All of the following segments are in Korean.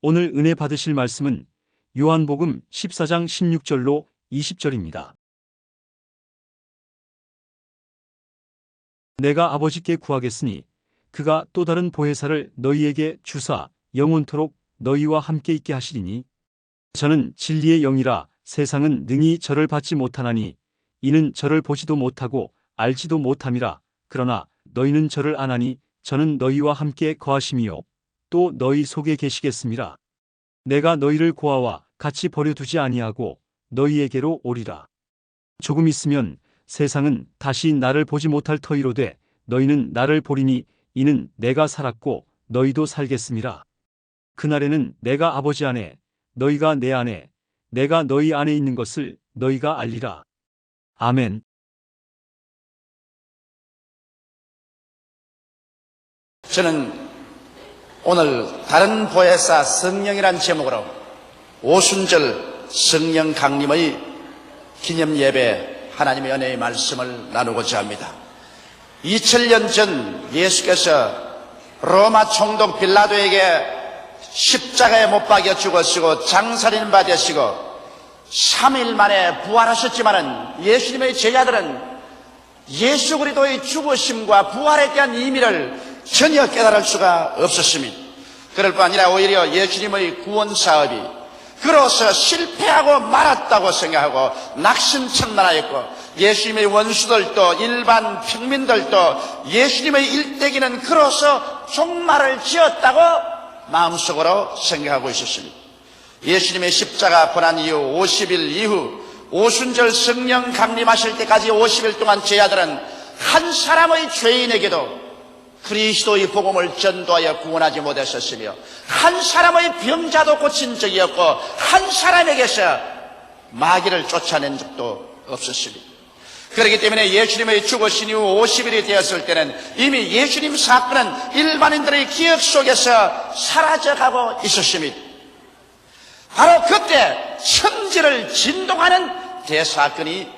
오늘 은혜 받으실 말씀은 요한복음 14장 16절로 20절입니다. 내가 아버지께 구하겠으니 그가 또 다른 보혜사를 너희에게 주사 영원토록 너희와 함께 있게 하시리니 저는 진리의 영이라 세상은 능히 저를 받지 못하나니 이는 저를 보지도 못하고 알지도 못함이라. 그러나 너희는 저를 아나니 저는 너희와 함께 거하심이요 또 너희 속에 계시겠음이라. 내가 너희를 고아와 같이 버려두지 아니하고 너희에게로 오리라. 조금 있으면 세상은 다시 나를 보지 못할 터이로되 너희는 나를 보리니 이는 내가 살았고 너희도 살겠음이라. 그날에는 내가 아버지 안에 너희가 내 안에 내가 너희 안에 있는 것을 너희가 알리라. 아멘. 저는 오늘 다른 보혜사 성령이란 제목으로 오순절 성령 강림의 기념 예배 하나님의 은혜의 말씀을 나누고자 합니다. 2000년 전 예수께서 로마 총독 빌라도에게 십자가에 못 박여 죽으시고 장살인 바 되시고 3일 만에 부활하셨지만은 예수님의 제자들은 예수 그리스도의 죽으심과 부활에 대한 의미를 전혀 깨달을 수가 없었습니다. 그럴 뿐 아니라 오히려 예수님의 구원 사업이 그로서 실패하고 말았다고 생각하고 낙심천만하였고 예수님의 원수들도 일반 평민들도 예수님의 일대기는 그로서 종말을 지었다고 마음속으로 생각하고 있었습니다. 예수님의 십자가 고난 이후 50일 이후 오순절 성령 강림하실 때까지 50일 동안 제자들은 한 사람의 죄인에게도 그리스도의 복음을 전도하여 구원하지 못했었으며 한 사람의 병자도 고친 적이 없고 한 사람에게서 마귀를 쫓아낸 적도 없었습니다. 그렇기 때문에 예수님의 죽으신 이후 50일이 되었을 때는 이미 예수님 사건은 일반인들의 기억 속에서 사라져가고 있었습니다. 바로 그때 천지를 진동하는 대사건이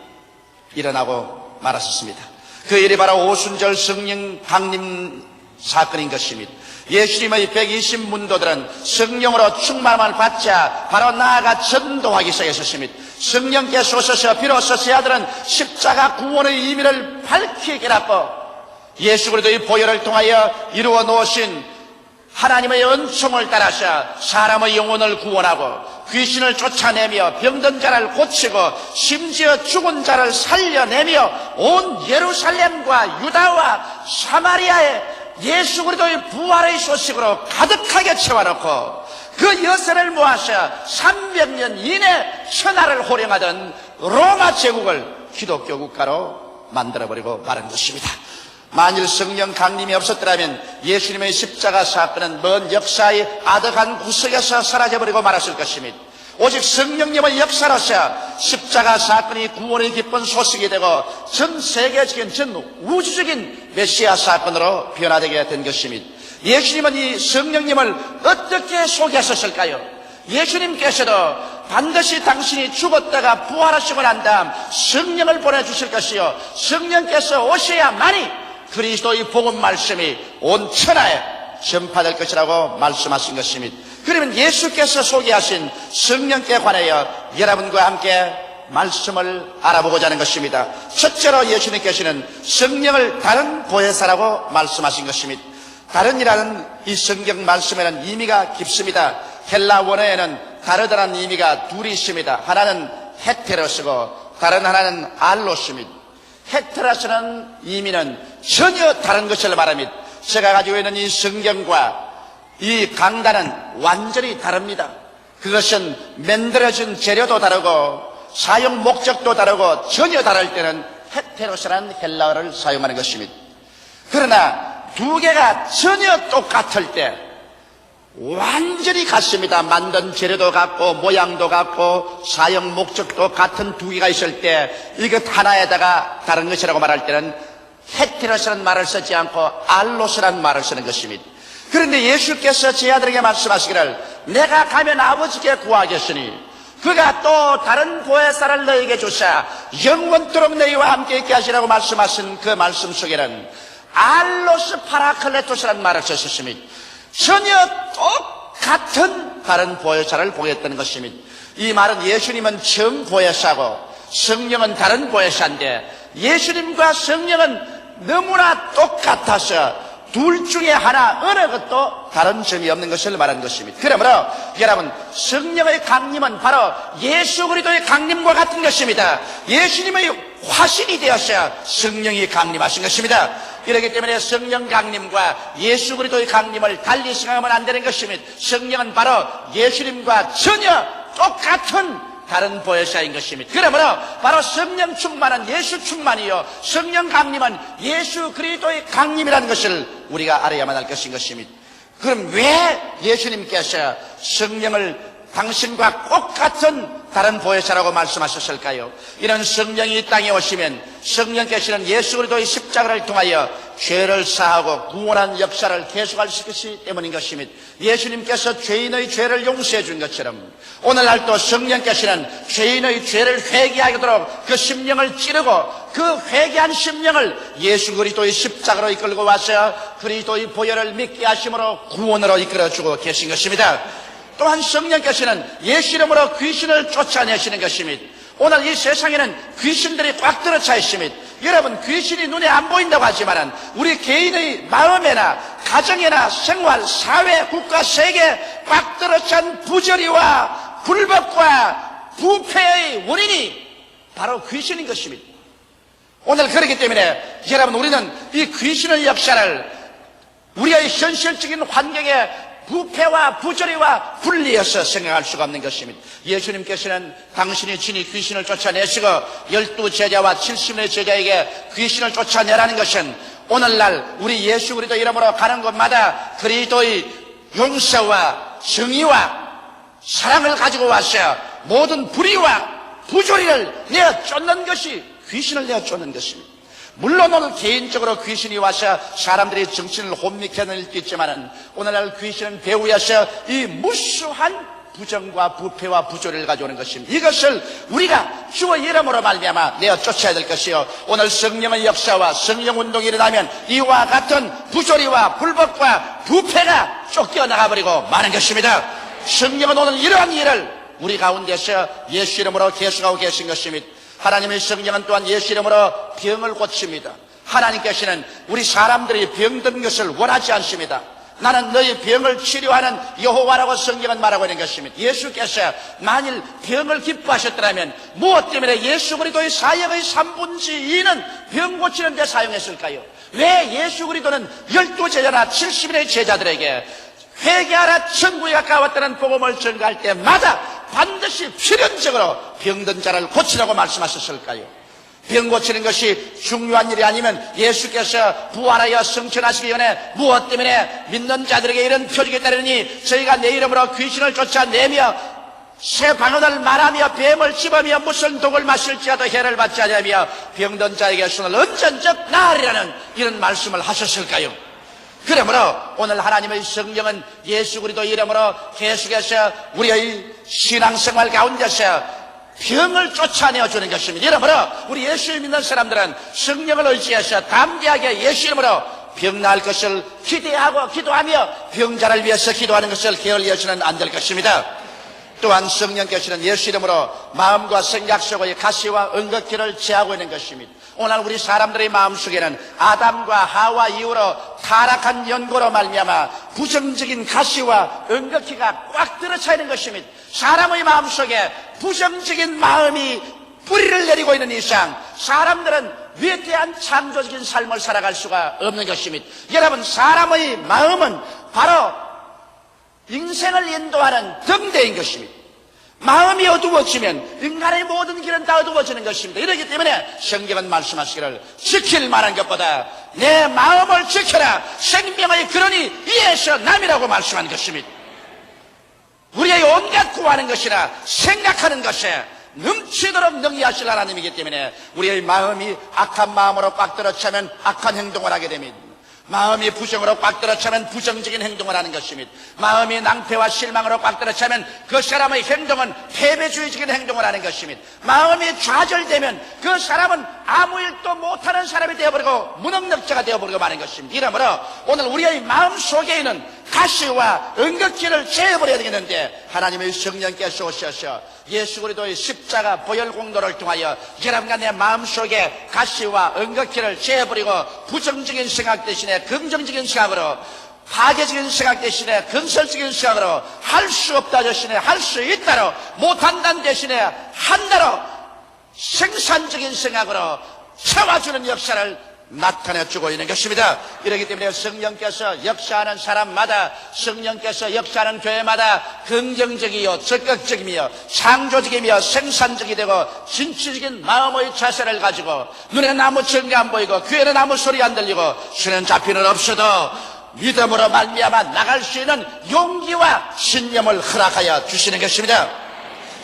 일어나고 말았었습니다. 그 일이 바로 오순절 성령 강림 사건인 것입니다. 예수님의 120문도들은 성령으로 충만함을 받자 바로 나아가 전도하기 시작했습니다. 성령께서 오셔서 비로소 제자들은 십자가 구원의 의미를 밝히 깨닫고 예수 그리스도의 보혈을 통하여 이루어 놓으신 하나님의 은총을 따라서 사람의 영혼을 구원하고 귀신을 쫓아내며 병든 자를 고치고 심지어 죽은 자를 살려내며 온 예루살렘과 유다와 사마리아에 예수 그리스도의 부활의 소식으로 가득하게 채워놓고 그 여선을 모아서 300년 이내 천하를 호령하던 로마 제국을 기독교 국가로 만들어버리고 마른 것입니다. 만일 성령 강림이 없었더라면 예수님의 십자가 사건은 먼 역사의 아득한 구석에서 사라져버리고 말았을 것입니다. 오직 성령님의 역사로서 십자가 사건이 구원의 기쁜 소식이 되고 전 세계적인 전 우주적인 메시아 사건으로 변화되게 된 것입니다. 예수님은 이 성령님을 어떻게 소개하셨을까요? 예수님께서도 반드시 당신이 죽었다가 부활하시고 난 다음 성령을 보내주실 것이요 성령께서 오셔야만이 그리스도의 복음 말씀이 온 천하에 전파될 것이라고 말씀하신 것입니다. 그러면 예수께서 소개하신 성령께 관하여 여러분과 함께 말씀을 알아보고자 하는 것입니다. 첫째로 예수님께서는 성령을 다른 보혜사라고 말씀하신 것입니다. 다른이라는 이 성경 말씀에는 의미가 깊습니다. 헬라 원어에는 다르다는 의미가 둘이 있습니다. 하나는 헤테로스고 다른 하나는 알로스입니다. 헤테로스는 의미는 전혀 다른 것을 말합니다. 제가 가지고 있는 이 성경과 이 강단은 완전히 다릅니다. 그것은 만들어진 재료도 다르고 사용 목적도 다르고 전혀 다를 때는 헤테로스라는 헬라어를 사용하는 것입니다. 그러나 두 개가 전혀 똑같을 때 완전히 같습니다. 만든 재료도 같고 모양도 같고 사용 목적도 같은 두 개가 있을 때 이것 하나에다가 다른 것이라고 말할 때는 헤테로스라는 말을 쓰지 않고 알로스라는 말을 쓰는 것입니다. 그런데 예수께서 제 아들에게 말씀하시기를 내가 가면 아버지께 구하겠으니 그가 또 다른 보혜사를 너에게 주사 영원토록 너희와 함께 있게 하시라고 말씀하신 그 말씀 속에는 알로스 파라클레토스라는 말을 썼습니다. 전혀 똑같은 다른 보혜사를 보였다는 것입니다. 이 말은 예수님은 정보혜사고 성령은 다른 보혜사인데 예수님과 성령은 너무나 똑같아서 둘 중에 하나 어느 것도 다른 점이 없는 것을 말하는 것입니다. 그러므로 여러분, 성령의 강림은 바로 예수 그리스도의 강림과 같은 것입니다. 예수님의 화신이 되어서 성령이 강림하신 것입니다. 그렇기 때문에 성령 강림과 예수 그리스도의 강림을 달리 생각하면 안 되는 것입니다. 성령은 바로 예수님과 전혀 똑같은 다른 보혜사인 것입니다. 그러므로 바로 성령 충만은 예수 충만이요 성령 강림은 예수 그리스도의 강림이라는 것을 우리가 알아야만 할 것인 것입니다. 그럼 왜 예수님께서 성령을 당신과 똑같은 다른 보혜사라고 말씀하셨을까요? 이런 성령이 이 땅에 오시면 성령께서는 예수 그리스도의 십자가를 통하여 죄를 사하고 구원하는 역사를 계속할 수 있기 때문인 것입니다. 예수님께서 죄인의 죄를 용서해 준 것처럼 오늘날도 성령께서는 죄인의 죄를 회개하도록 그 심령을 찌르고 그 회개한 심령을 예수 그리스도의 십자가로 이끌고 와서 그리스도의 보혈을 믿게 하심으로 구원으로 이끌어주고 계신 것입니다. 또한 성령께서는 예수 이름으로 귀신을 쫓아내시는 것입니다. 오늘 이 세상에는 귀신들이 꽉 들어차 있습니다. 여러분, 귀신이 눈에 안 보인다고 하지만 우리 개인의 마음에나 가정이나 생활, 사회, 국가, 세계에 꽉 들어찬 부조리와 불법과 부패의 원인이 바로 귀신인 것입니다. 오늘 그렇기 때문에 여러분, 우리는 이 귀신의 역사를 우리의 현실적인 환경에 부패와 부조리와 분리해서 생각할 수가 없는 것입니다. 예수님께서는 당신이 친히 귀신을 쫓아내시고 12제자와 70의 제자에게 귀신을 쫓아내라는 것은 오늘날 우리 예수 그리스도 이름으로 가는 곳마다 그리스도의 용서와 정의와 사랑을 가지고 와서 모든 불의와 부조리를 내어 쫓는 것이 귀신을 내어 쫓는 것입니다. 물론 오늘 개인적으로 귀신이 와서 사람들이 정신을 혼미케 하는 일도 있지만 오늘날 귀신은 배후에서 이 무수한 부정과 부패와 부조리를 가져오는 것입니다. 이것을 우리가 주의 이름으로 말미암아 내어 쫓아야 될 것이요 오늘 성령의 역사와 성령운동이 일어나면 이와 같은 부조리와 불법과 부패가 쫓겨나가버리고 마는 것입니다. 성령은 오늘 이러한 일을 우리 가운데서 예수 이름으로 계속하고 계신 것입니다. 하나님의 성령은 또한 예수 이름으로 병을 고칩니다. 하나님께서는 우리 사람들이 병든 것을 원하지 않습니다. 나는 너희 병을 치료하는 여호와라고 성경은 말하고 있는 것입니다. 예수께서 만일 병을 기뻐하셨더라면 무엇 때문에 예수 그리스도의 사역의 3분의 2는 병 고치는 데 사용했을까요? 왜 예수 그리스도는 12제자나 70인의 제자들에게 회개하라 천국에 가까웠다는 복음을 전가할 때마다 반드시 필연적으로 병든 자를 고치라고 말씀하셨을까요? 병 고치는 것이 중요한 일이 아니면 예수께서 부활하여 승천하시기 전에 무엇 때문에 믿는 자들에게 이런 표적이 따르니 저희가 내 이름으로 귀신을 쫓아내며 새 방언을 말하며 뱀을 씹으며 무슨 독을 마실지라도 해를 받지 않으며 병든 자에게 손을 언전적 나으리라는 이런 말씀을 하셨을까요? 그러므로 오늘 하나님의 성령은 예수 그리스도 이름으로 계속해서 우리의 신앙생활 가운데서 병을 쫓아내어 주는 것입니다. 이러므로 우리 예수를 믿는 사람들은 성령을 의지해서 담대하게 예수 이름으로 병 나을 것을 기대하고 기도하며 병자를 위해서 기도하는 것을 게을리해서는 안 될 것입니다. 또한 성령께서는 예수 이름으로 마음과 생각 속의 가시와 은극기를 제하고 있는 것입니다. 오늘 우리 사람들의 마음속에는 아담과 하와 이후로 타락한 연고로 말미암아 부정적인 가시와 은극기가 꽉 들어차 있는 것입니다. 사람의 마음속에 부정적인 마음이 뿌리를 내리고 있는 이상 사람들은 위대한 창조적인 삶을 살아갈 수가 없는 것입니다. 여러분, 사람의 마음은 바로 인생을 인도하는 등대인 것입니다. 마음이 어두워지면 인간의 모든 길은 다 어두워지는 것입니다. 이렇기 때문에 성경은 말씀하시기를 지킬 만한 것보다 내 마음을 지켜라 생명의 근원이 이에서 남이라고 말씀한 것입니다. 우리의 온갖 구하는 것이나 생각하는 것에 넘치도록 능히하실 하나님이기 때문에 우리의 마음이 악한 마음으로 꽉 들어차면 악한 행동을 하게 됩니다. 마음이 부정으로 꽉 들어차면 부정적인 행동을 하는 것입니다. 마음이 낭패와 실망으로 꽉 들어차면 그 사람의 행동은 패배주의적인 행동을 하는 것입니다. 마음이 좌절되면 그 사람은 아무 일도 못하는 사람이 되어버리고 무능력자가 되어버리고 마는 것입니다. 이러므로 오늘 우리의 마음 속에 있는 가시와 은극기를 제어버려야 되겠는데 하나님의 성령께서 오셔서 예수 그리스도의 십자가 보혈 공로를 통하여 여러분과 내 마음속에 가시와 은극기를 제어버리고 부정적인 생각 대신에 긍정적인 생각으로 파괴적인 생각 대신에 건설적인 생각으로 할 수 없다 대신에 할 수 있다로 못한다는 대신에 한다로 생산적인 생각으로 채워주는 역사를 나타내주고 있는 것입니다. 이렇기 때문에 성령께서 역사하는 사람마다 성령께서 역사하는 교회마다 긍정적이요 적극적이며 창조적이며 생산적이 되고 진취적인 마음의 자세를 가지고 눈에는 아무 증거 안 보이고 귀에는 아무 소리 안 들리고 손에는 잡히는 없어도 믿음으로 말미암아 나갈 수 있는 용기와 신념을 허락하여 주시는 것입니다.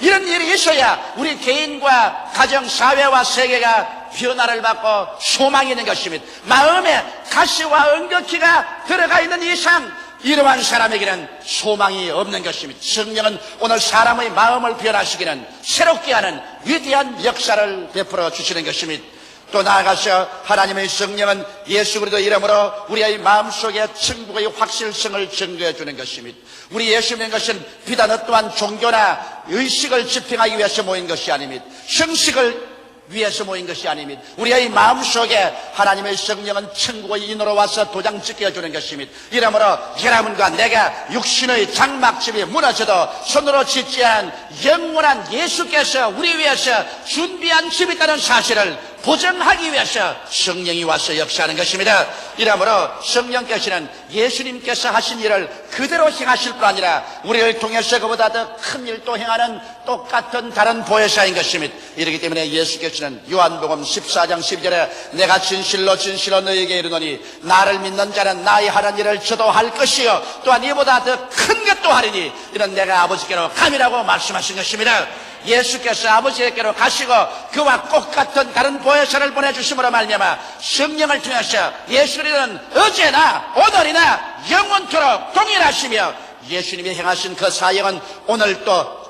이런 일이 있어야 우리 개인과 가정, 사회와 세계가 변화를 받고 소망이 있는 것입니다. 마음에 가시와 은극기가 들어가 있는 이상 이러한 사람에게는 소망이 없는 것입니다. 성령은 오늘 사람의 마음을 변화시키는 새롭게 하는 위대한 역사를 베풀어 주시는 것입니다. 또 나아가서 하나님의 성령은 예수 그리스도 이름으로 우리의 마음속에 천국의 확실성을 증거해 주는 것입니다. 우리 예수 믿는 것은 비단 어떠한 종교나 의식을 집행하기 위해서 모인 것이 아닙니다. 형식을 위해서 모인 것이 아닙니다. 우리의 마음속에 하나님의 성령은 천국의 인으로 와서 도장 찍게 해주는 것입니다. 이러므로 여러분과 내가 육신의 장막집이 무너져도 손으로 짓지 않은 영원한 예수께서 우리 위해서 준비한 집이 있다는 사실을 보증하기 위해서 성령이 와서 역사하는 것입니다. 이러므로 성령께서는 예수님께서 하신 일을 그대로 행하실 뿐 아니라 우리를 통해서 그보다 더 큰 일도 행하는 똑같은 다른 보혜사인 것입니다. 이렇기 때문에 예수께서는 요한복음 14장 12절에 내가 진실로 진실로 너희에게 이르노니 나를 믿는 자는 나의 하는 일을 저도 할 것이요 또한 이보다 더 큰 것도 하리니 이는 내가 아버지께로 감이라고 말씀하신 것입니다. 예수께서 아버지께로 가시고 그와 똑같은 다른 보혜사를 보내주심으로 말미암아 성령을 통해서 예수 그리스도는 어제나 오늘이나 영원토록 동일하시며 예수님이 행하신 그 사역은 오늘도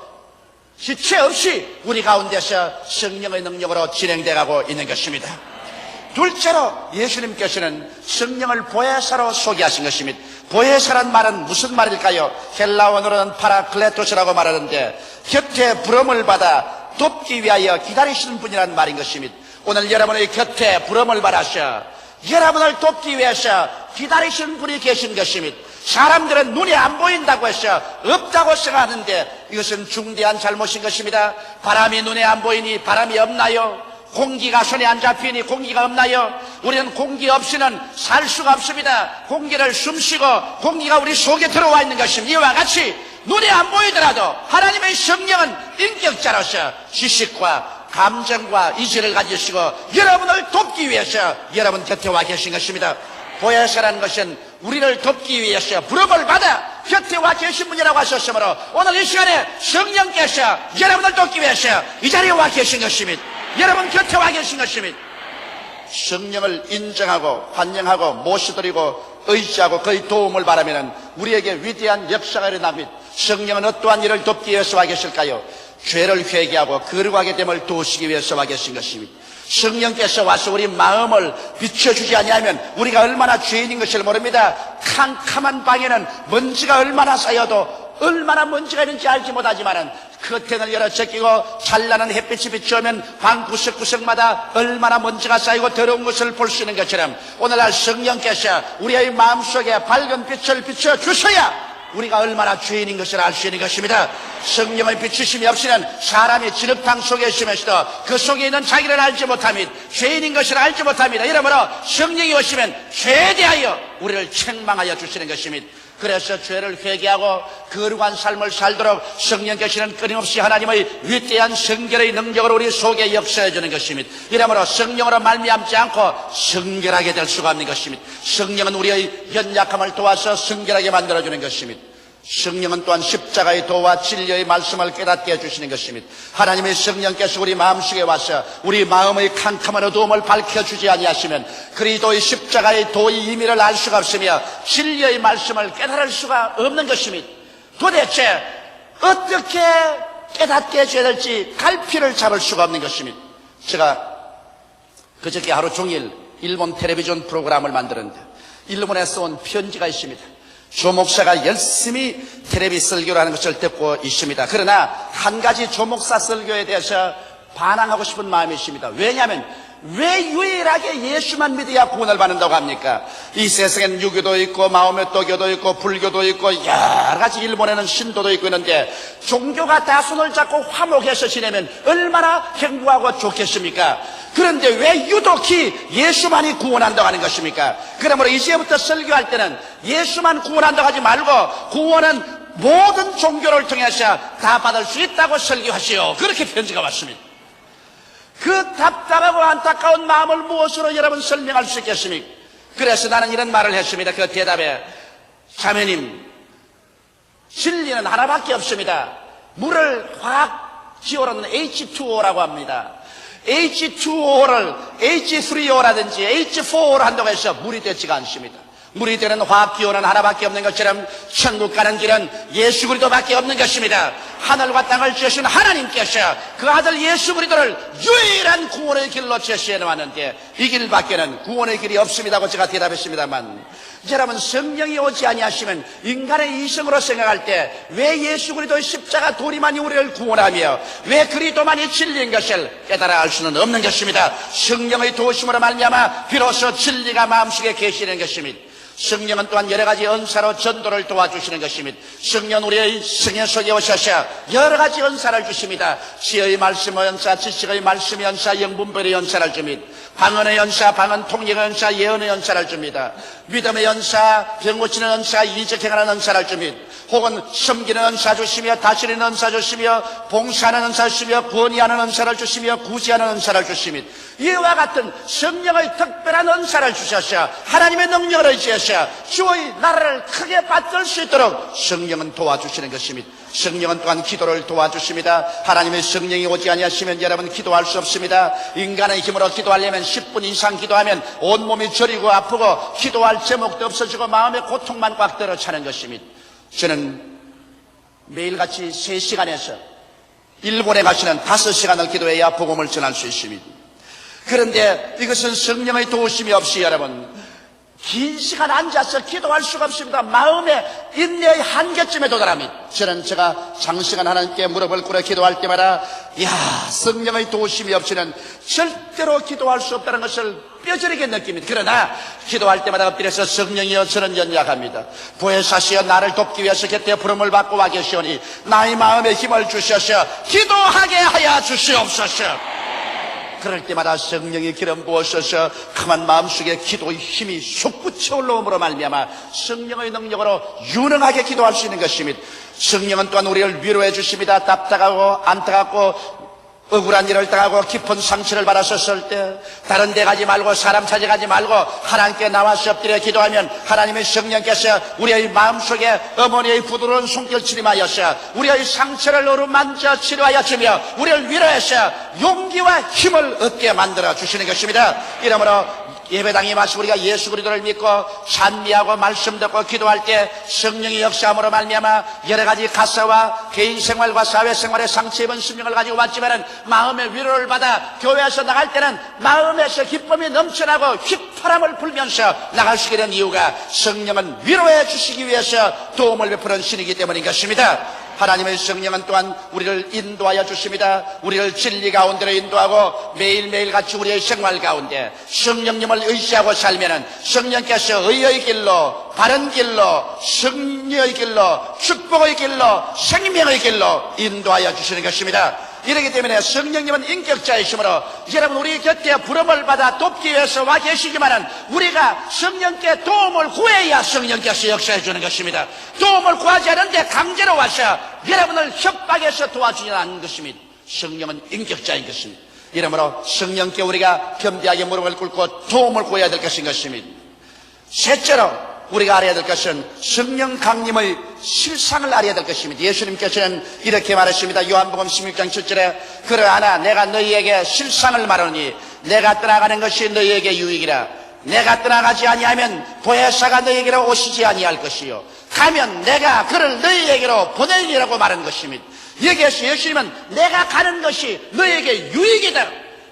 지체 없이 우리 가운데서 성령의 능력으로 진행되고 있는 것입니다. 둘째로 예수님께서는 성령을 보혜사로 소개하신 것입니다. 보혜사란 말은 무슨 말일까요? 헬라어로는 파라클레토스라고 말하는데 곁에 부름을 받아 돕기 위하여 기다리시는 분이라는 말인 것입니다. 오늘 여러분의 곁에 부름을 받아서 여러분을 돕기 위해서 기다리시는 분이 계신 것입니다. 사람들은 눈이 안 보인다고 해서 없다고 생각하는데 이것은 중대한 잘못인 것입니다. 바람이 눈에 안 보이니 바람이 없나요? 공기가 손에 안 잡히니 공기가 없나요? 우리는 공기 없이는 살 수가 없습니다. 공기를 숨쉬고 공기가 우리 속에 들어와 있는 것입니다. 이와 같이 눈에 안 보이더라도 하나님의 성령은 인격자로서 지식과 감정과 이지를 가지시고 여러분을 돕기 위해서 여러분 곁에 와 계신 것입니다. 보혜사라는 것은 우리를 돕기 위해서 부름을 받아 곁에 와 계신 분이라고 하셨으므로 오늘 이 시간에 성령께서 여러분을 돕기 위해서 이 자리에 와 계신 것입니다. 여러분 곁에 와 계신 것입니다. 성령을 인정하고 환영하고 모셔드리고 의지하고 그의 도움을 바라면 우리에게 위대한 역사가 일어납니다. 성령은 어떠한 일을 돕기 위해서 와 계실까요? 죄를 회개하고 거룩하게 됨을 도우시기 위해서 와 계신 것입니다. 성령께서 와서 우리 마음을 비춰주지 아니하면 우리가 얼마나 죄인인 것을 모릅니다. 캄캄한 방에는 먼지가 얼마나 쌓여도 얼마나 먼지가 있는지 알지 못하지만은 커튼을 열어 제끼고 찬란한 햇빛이 비추면 방 구석구석마다 얼마나 먼지가 쌓이고 더러운 것을 볼 수 있는 것처럼 오늘날 성령께서 우리의 마음속에 밝은 빛을 비춰주셔야 우리가 얼마나 죄인인 것을 알 수 있는 것입니다. 성령의 비추심이 없이는 사람이 진흙탕 속에 있으면서도 그 속에 있는 자기를 알지 못합니다. 죄인인 것을 알지 못합니다. 이러므로 성령이 오시면 죄에 대하여 우리를 책망하여 주시는 것입니다. 그래서 죄를 회개하고 거룩한 삶을 살도록 성령께서는 끊임없이 하나님의 위대한 성결의 능력으로 우리 속에 역사해 주는 것입니다. 이러므로 성령으로 말미암지 않고 성결하게 될 수가 없는 것입니다. 성령은 우리의 연약함을 도와서 성결하게 만들어주는 것입니다. 성령은 또한 십자가의 도와 진리의 말씀을 깨닫게 해주시는 것입니다. 하나님의 성령께서 우리 마음속에 와서 우리 마음의 캄캄한 어두움을 밝혀주지 아니하시면 그리스도의 십자가의 도의 의미를 알 수가 없으며 진리의 말씀을 깨달을 수가 없는 것입니다. 도대체 어떻게 깨닫게 해줘야 될지 갈피를 잡을 수가 없는 것입니다. 제가 그저께 하루 종일 일본 텔레비전 프로그램을 만드는데 일본에서 온 편지가 있습니다. 조 목사가 열심히 텔레비 설교를 하는 것을 듣고 있습니다. 그러나 한 가지 조 목사 설교에 대해서 반항하고 싶은 마음이 있습니다. 왜냐하면 왜 유일하게 예수만 믿어야 구원을 받는다고 합니까? 이 세상에는 유교도 있고 마오메토교도 있고 불교도 있고 여러 가지 일본에는 신도도 있고 있는데 종교가 다 손을 잡고 화목해서 지내면 얼마나 행복하고 좋겠습니까? 그런데 왜 유독히 예수만이 구원한다고 하는 것입니까? 그러므로 이제부터 설교할 때는 예수만 구원한다고 하지 말고 구원은 모든 종교를 통해서 다 받을 수 있다고 설교하시오. 그렇게 편지가 왔습니다. 그 답답하고 안타까운 마음을 무엇으로 여러분 설명할 수 있겠습니까? 그래서 나는 이런 말을 했습니다. 그 대답에 자매님, 진리는 하나밖에 없습니다. 물을 화학 기호로는 H2O라고 합니다. H2O를 H3O라든지 H4O로 한다고 해서 물이 되지가 않습니다. 물이 되는 화합기호는 하나밖에 없는 것처럼 천국 가는 길은 예수 그리스도밖에 없는 것입니다. 하늘과 땅을 지으신 하나님께서 그 아들 예수 그리스도를 유일한 구원의 길로 제시해 놓았는데 이 길밖에는 구원의 길이 없습니다고 제가 대답했습니다만, 여러분 성령이 오지 아니하시면 인간의 이성으로 생각할 때 왜 예수 그리스도의 십자가 도리만이 우리를 구원하며 왜 그리스도만이 진리인 것을 깨달아 알 수는 없는 것입니다. 성령의 도우심으로 말미암아 비로소 진리가 마음속에 계시는 것입니다. 성령은 또한 여러 가지 은사로 전도를 도와주시는 것입니다. 성령 우리의 성령 속에 오셔서 여러 가지 은사를 주십니다. 지혜의 말씀의 은사, 지식의 말씀의 은사, 영분별의 은사를 줍니다. 방언의 은사, 방언 통역의 은사, 예언의 은사를 줍니다. 믿음의 은사, 병 고치는 은사, 이적 행하는 은사를 줍니다. 혹은 섬기는 은사 주시며 다스리는 은사 주시며 봉사하는 은사 주시며 구원하는 은사를 주시며 구제하는 은사를 주십니다. 이와 같은 성령의 특별한 은사를 주셔서 하나님의 능력을 의지해서 주의 나라를 크게 받들 수 있도록 성령은 도와주시는 것입니다. 성령은 또한 기도를 도와주십니다. 하나님의 성령이 오지 아니하시면 여러분 기도할 수 없습니다. 인간의 힘으로 기도하려면 10분 이상 기도하면 온몸이 저리고 아프고 기도할 제목도 없어지고 마음의 고통만 꽉 들어차는 것입니다. 저는 매일같이 3시간에서 일본에 가시는 5시간을 기도해야 복음을 전할 수 있습니다. 그런데 이것은 성령의 도우심이 없이 여러분 긴 시간 앉아서 기도할 수가 없습니다. 마음의 인내의 한계점에 도달합니다. 저는 제가 장시간 하나님께 무릎을 꿇어 기도할 때마다 성령의 도우심이 없이는 절대로 기도할 수 없다는 것을 뼈저리게 느낍니다. 그러나 기도할 때마다 엎드려서 성령이여 저는 연약합니다. 보혜사시여 나를 돕기 위해서 곁에 부름을 받고 와 계시오니 나의 마음에 힘을 주셔서 기도하게 하여 주시옵소서. 그럴 때마다 성령의 기름 부으셔서 강한 마음속에 기도의 힘이 솟구쳐 올라옴으로 말미암아 성령의 능력으로 유능하게 기도할 수 있는 것입니다. 성령은 또한 우리를 위로해 주십니다. 답답하고 안타깝고 억울한 일을 당하고 깊은 상처를 받았었을 때 다른 데 가지 말고 사람 찾아가지 말고 하나님께 나와서 엎드려 기도하면 하나님의 성령께서 우리의 마음속에 어머니의 부드러운 손길을 임하여서 우리의 상처를 어루만져 치료하여 주며 우리를 위로해서 용기와 힘을 얻게 만들어 주시는 것입니다. 이러므로 예배당에 와서 우리가 예수 그리스도를 믿고 찬미하고 말씀 듣고 기도할 때 성령의 역사함으로 말미암아 여러 가지 가사와 개인 생활과 사회 생활의 상처 입은 심령을 가지고 왔지만은 마음의 위로를 받아 교회에서 나갈 때는 마음에서 기쁨이 넘쳐나고 휘파람을 불면서 나갈 수 있게 된 이유가 성령은 위로해 주시기 위해서 도움을 베푸는 신이기 때문인 것입니다. 하나님의 성령은 또한 우리를 인도하여 주십니다. 우리를 진리 가운데로 인도하고 매일매일 같이 우리의 생활 가운데 성령님을 의지하고 살면은 성령께서 의의 길로, 바른 길로, 승리의 길로, 축복의 길로, 생명의 길로 인도하여 주시는 것입니다. 이렇기 때문에 성령님은 인격자이시므로 여러분 우리 곁에 부름을 받아 돕기 위해서 와 계시지만은 우리가 성령께 도움을 구해야 성령께서 역사해 주는 것입니다. 도움을 구하지 않은데 강제로 와서 여러분을 협박해서 도와주지 않는 것입니다. 성령은 인격자인 것입니다. 이러므로 성령께 우리가 겸비하게 무릎을 꿇고 도움을 구해야 될 것인 것입니다. 셋째로 우리가 알아야 될 것은 성령 강림의 실상을 알아야 될 것입니다. 예수님께서는 이렇게 말하십니다. 요한복음 16장 7절에 그러하나 내가 너희에게 실상을 말하니 내가 떠나가는 것이 너희에게 유익이라. 내가 떠나가지 아니하면 보혜사가 너희에게로 오시지 아니할 것이요 가면 내가 그를 너희에게로 보내리라고 말한 것입니다. 여기에서 예수님은 내가 가는 것이 너희에게 유익이다.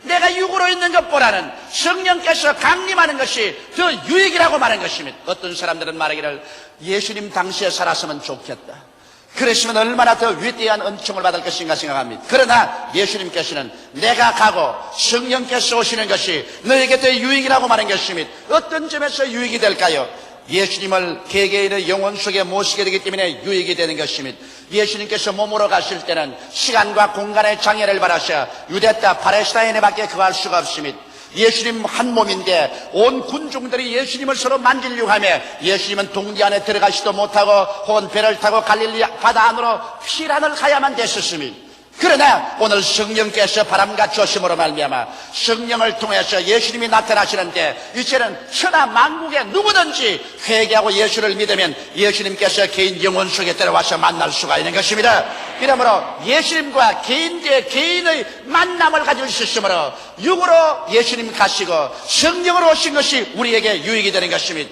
내가 육으로 있는 것보다는 성령께서 강림하는 것이 더 유익이라고 말한 것입니다. 어떤 사람들은 말하기를 예수님 당시에 살았으면 좋겠다. 그러시면 얼마나 더 위대한 은총을 받을 것인가 생각합니다. 그러나 예수님께서는 내가 가고 성령께서 오시는 것이 너에게 더 유익이라고 말한 것입니다. 어떤 점에서 유익이 될까요? 예수님을 개개인의 영혼 속에 모시게 되기 때문에 유익이 되는 것입니다. 예수님께서 몸으로 가실 때는 시간과 공간의 장애를 받으셔 유대 땅 팔레스타인에 밖에 거할 수가 없습니다. 예수님 한 몸인데 온 군중들이 예수님을 서로 만지려고 하며 예수님은 동지 안에 들어가지도 못하고 혹은 배를 타고 갈릴리 바다 안으로 피란을 가야만 됐었습니다. 그러나 오늘 성령께서 바람같이 오심으로 말미암아 성령을 통해서 예수님이 나타나시는데 이제는 천하 만국에 누구든지 회개하고 예수를 믿으면 예수님께서 개인 영혼 속에 들어와서 만날 수가 있는 것입니다. 이러므로 예수님과 개인 대 개인의 만남을 가질 수 있으므로 육으로 예수님 가시고 성령으로 오신 것이 우리에게 유익이 되는 것입니다.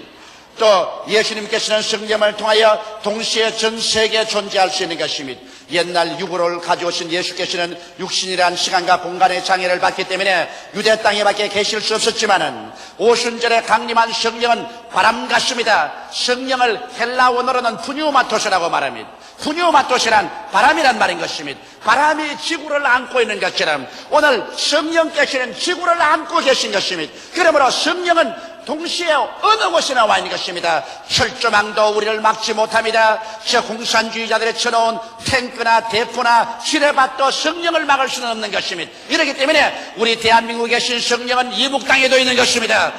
또 예수님께서는 성령을 통하여 동시에 전 세계에 존재할 수 있는 것입니다. 옛날 육으로를 가져오신 예수께서는 육신이란 시간과 공간의 장애를 받기 때문에 유대 땅에 밖에 계실 수 없었지만은 오순절에 강림한 성령은 바람 같습니다. 성령을 헬라 원어로는 푸뉴마토스라고 말합니다. 푸뉴마토스란 바람이란 말인 것입니다. 바람이 지구를 안고 있는 것처럼 오늘 성령께서는 지구를 안고 계신 것입니다. 그러므로 성령은 동시에 어느 곳이나 와 있는 것입니다. 철조망도 우리를 막지 못합니다. 저 공산주의자들이 쳐놓은 탱크나 대포나 지뢰밭도 성령을 막을 수는 없는 것입니다. 이렇기 때문에 우리 대한민국에 계신 성령은 이북 땅에도 있는 것입니다.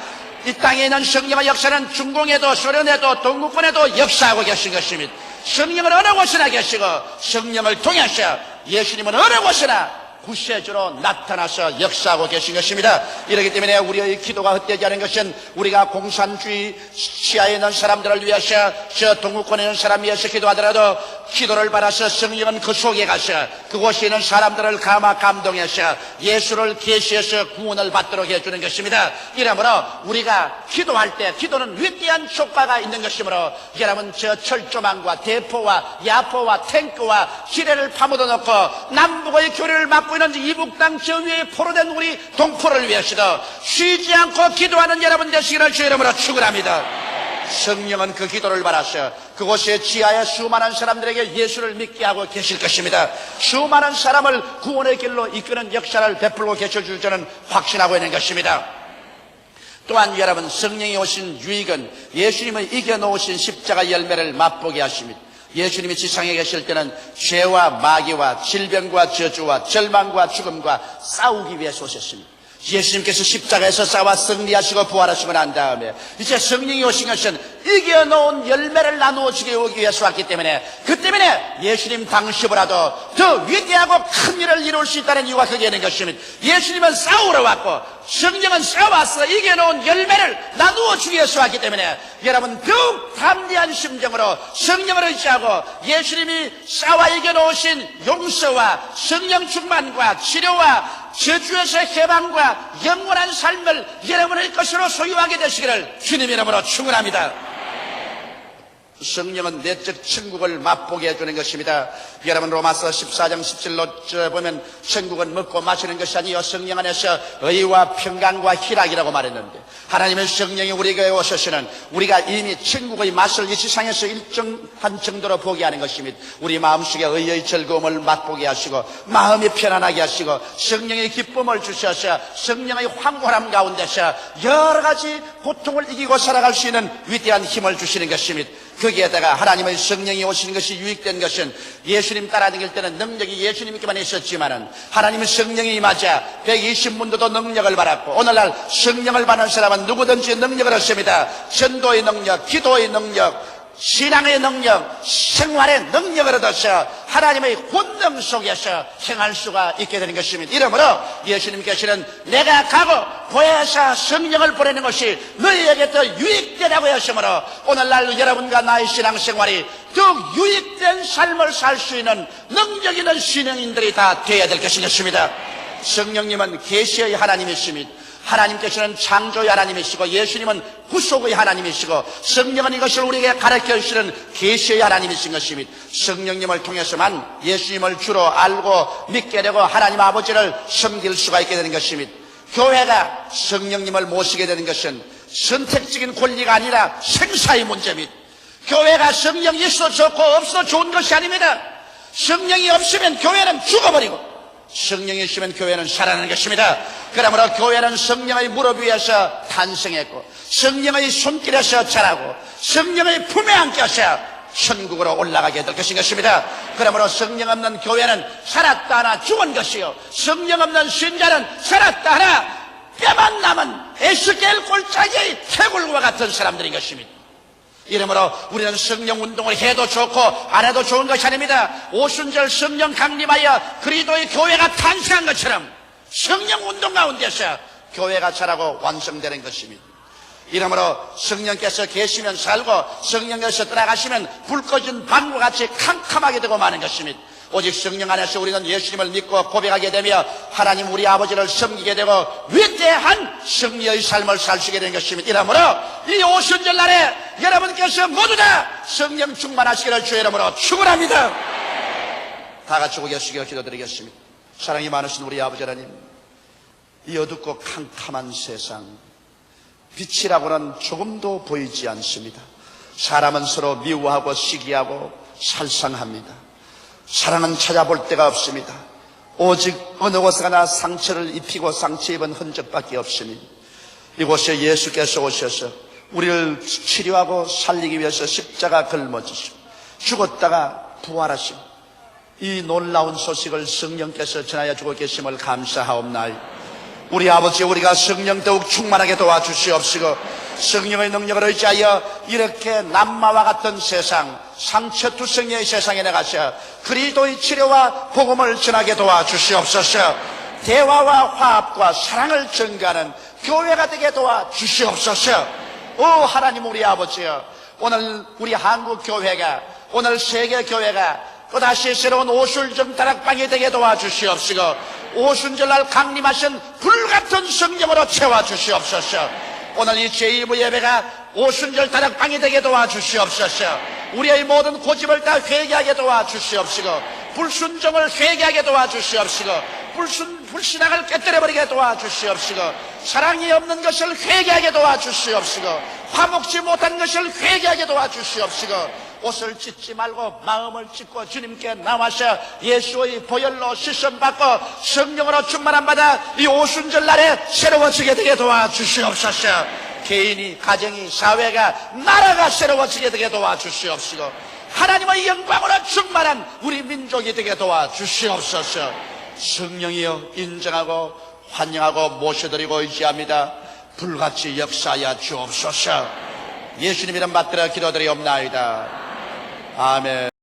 이 땅에 있는 성령의 역사는 중공에도 소련에도 동구권에도 역사하고 계신 것입니다. 성령은 어느 곳이나 계시고 성령을 통해서 예수님은 어느 곳이나 구세주로 나타나서 역사하고 계신 것입니다. 이렇기 때문에 우리의 기도가 헛되지 않은 것은 우리가 공산주의 시야에 있는 사람들을 위해서 저 동구권에 있는 사람 위해서 기도하더라도 기도를 받아서 성령은 그 속에 가서 그곳에 있는 사람들을 감동해서 예수를 계시해서 구원을 받도록 해주는 것입니다. 이러므로 우리가 기도할 때 기도는 위대한 효과가 있는 것이므로 여러분 저 철조망과 대포와 야포와 탱크와 지뢰를 파묻어 놓고 남북의 교류를 막고 있는 이북 땅 저 위에 포로된 우리 동포를 위해서도 쉬지 않고 기도하는 여러분 되시기를 주 이름으로 축원합니다. 성령은 그 기도를 받아서 그곳에 지하에 수많은 사람들에게 예수를 믿게 하고 계실 것입니다. 수많은 사람을 구원의 길로 이끄는 역사를 베풀고 계실 줄 저는 확신하고 있는 것입니다. 또한 여러분 성령이 오신 유익은 예수님의 이겨놓으신 십자가 열매를 맛보게 하십니다. 예수님이 지상에 계실 때는 죄와 마귀와 질병과 저주와 절망과 죽음과 싸우기 위해서 오셨습니다. 예수님께서 십자가에서 싸워 승리하시고 부활하시고 난 다음에 이제 성령이 오신 것은 이겨놓은 열매를 나누어 주기 위해서 왔기 때문에 그 때문에 예수님 당시보다도 더 위대하고 큰 일을 이룰 수 있다는 이유가 그게 있는 것입니다. 예수님은 싸우러 왔고 성령은 싸워서 이겨놓은 열매를 나누어 주기 위해서 왔기 때문에 여러분 더욱 담대한 심정으로 성령을 의지하고 예수님이 싸워 이겨놓으신 용서와 성령 충만과 치료와 저주에서 해방과 영원한 삶을 여러분의 것으로 소유하게 되시기를 주님 이름으로 축원합니다. 성령은 내적 천국을 맛보게 해주는 것입니다. 여러분 로마서 14장 17로 보면 천국은 먹고 마시는 것이 아니요 성령 안에서 의와 평강과 희락이라고 말했는데 하나님의 성령이 우리에게 오셔서는 우리가 이미 천국의 맛을 이 세상에서 일정한 정도로 보게 하는 것입니다. 우리 마음속에 의의 즐거움을 맛보게 하시고 마음이 편안하게 하시고 성령의 기쁨을 주셔서 성령의 황홀함 가운데서 여러 가지 고통을 이기고 살아갈 수 있는 위대한 힘을 주시는 것입니다. 거기에다가 하나님의 성령이 오시는 것이 유익된 것은 예수님 따라다닐 때는 능력이 예수님께만 있었지만은 하나님의 성령이 임하자 120문도도 능력을 받았고 오늘날 성령을 받는 사람은 누구든지 능력을 얻습니다. 전도의 능력, 기도의 능력, 신앙의 능력, 생활의 능력을 얻어서 하나님의 권능 속에서 행할 수가 있게 되는 것입니다. 이러므로 예수님께서는 내가 가고 보혜사 성령을 보내는 것이 너희에게 더 유익되라고 하시므로 오늘날 여러분과 나의 신앙생활이 더욱 유익된 삶을 살 수 있는 능력 있는 신앙인들이 다 되어야 될 것이겠습니다. 성령님은 계시의 하나님이십니다. 하나님께서는 창조의 하나님이시고 예수님은 구속의 하나님이시고 성령은 이것을 우리에게 가르쳐 주시는 계시의 하나님이신 것입니다. 성령님을 통해서만 예수님을 주로 알고 믿게 되고 하나님 아버지를 섬길 수가 있게 되는 것입니다. 교회가 성령님을 모시게 되는 것은 선택적인 권리가 아니라 생사의 문제입니다. 교회가 성령이 있어도 좋고 없어도 좋은 것이 아닙니다. 성령이 없으면 교회는 죽어버리고 성령이 있으면 교회는 살아나는 것입니다. 그러므로 교회는 성령의 무릎 위에서 탄생했고 성령의 손길에서 자라고 성령의 품에 안겨서 천국으로 올라가게 될 것입니다. 그러므로 성령 없는 교회는 살았다 하나 죽은 것이요, 성령 없는 신자는 살았다 하나 뼈만 남은 에스겔 골짜기의 태굴과 같은 사람들인 것입니다. 이러므로 우리는 성령 운동을 해도 좋고 안 해도 좋은 것이 아닙니다. 오순절 성령 강림하여 그리스도의 교회가 탄생한 것처럼 성령 운동 가운데서 교회가 자라고 완성되는 것입니다. 이러므로 성령께서 계시면 살고 성령께서 떠나가시면 불 꺼진 방과 같이 캄캄하게 되고 마는 것입니다. 오직 성령 안에서 우리는 예수님을 믿고 고백하게 되며 하나님 우리 아버지를 섬기게 되고 위대한 승리의 삶을 살 수 있게 되는 것입니다. 이러므로 이 오순절 날에 여러분께서 모두 다 성령 충만하시기를 주의 이름으로 축원합니다. 다 같이 고개 숙여 기도드리겠습니다. 사랑이 많으신 우리 아버지 하나님, 이 어둡고 캄캄한 세상 빛이라고는 조금도 보이지 않습니다. 사람은 서로 미워하고 시기하고 살상합니다. 사랑은 찾아볼 데가 없습니다. 오직 어느 곳에 가나 상처를 입히고 상처 입은 흔적밖에 없습니다. 이곳에 예수께서 오셔서 우리를 치료하고 살리기 위해서 십자가 걸머지시고 죽었다가 부활하시고 이 놀라운 소식을 성령께서 전하여 주고 계심을 감사하옵나이다. 우리 아버지, 우리가 성령 더욱 충만하게 도와주시옵시고 성령의 능력을 의지하여 이렇게 남마와 같은 세상, 상처투성이의 세상에 나가서 그리스도의 치료와 복음을 전하게 도와주시옵소서. 대화와 화합과 사랑을 증가하는 교회가 되게 도와주시옵소서. 오 하나님 우리 아버지여, 오늘 우리 한국 교회가, 오늘 세계 교회가 또다시 새로운 오순절 다락방이 되게 도와주시옵시고 오순절날 강림하신 불같은 성령으로 채워주시옵소서. 오늘 이 제2부 예배가 오순절 다락방이 되게 도와주시옵소서. 우리의 모든 고집을 다 회개하게 도와주시옵시고 불순종을 회개하게 도와주시옵시고 불신앙을 깨뜨려버리게 도와주시옵시고 사랑이 없는 것을 회개하게 도와주시옵시고 화목지 못한 것을 회개하게 도와주시옵시고 옷을 찢지 말고 마음을 찢고 주님께 나와서 예수의 보혈로 씻음받고 성령으로 충만함 받아 이 오순절 날에 새로워지게 되게 도와주시옵소서. 개인이, 가정이, 사회가, 나라가 새로워지게 되게 도와주시옵시고 하나님의 영광으로 충만한 우리 민족이 되게 도와주시옵소서. 성령이여 인정하고 환영하고 모셔드리고 의지합니다. 불같이 역사하여 주옵소서. 예수님 이름 받들어 기도드리옵나이다. 아멘.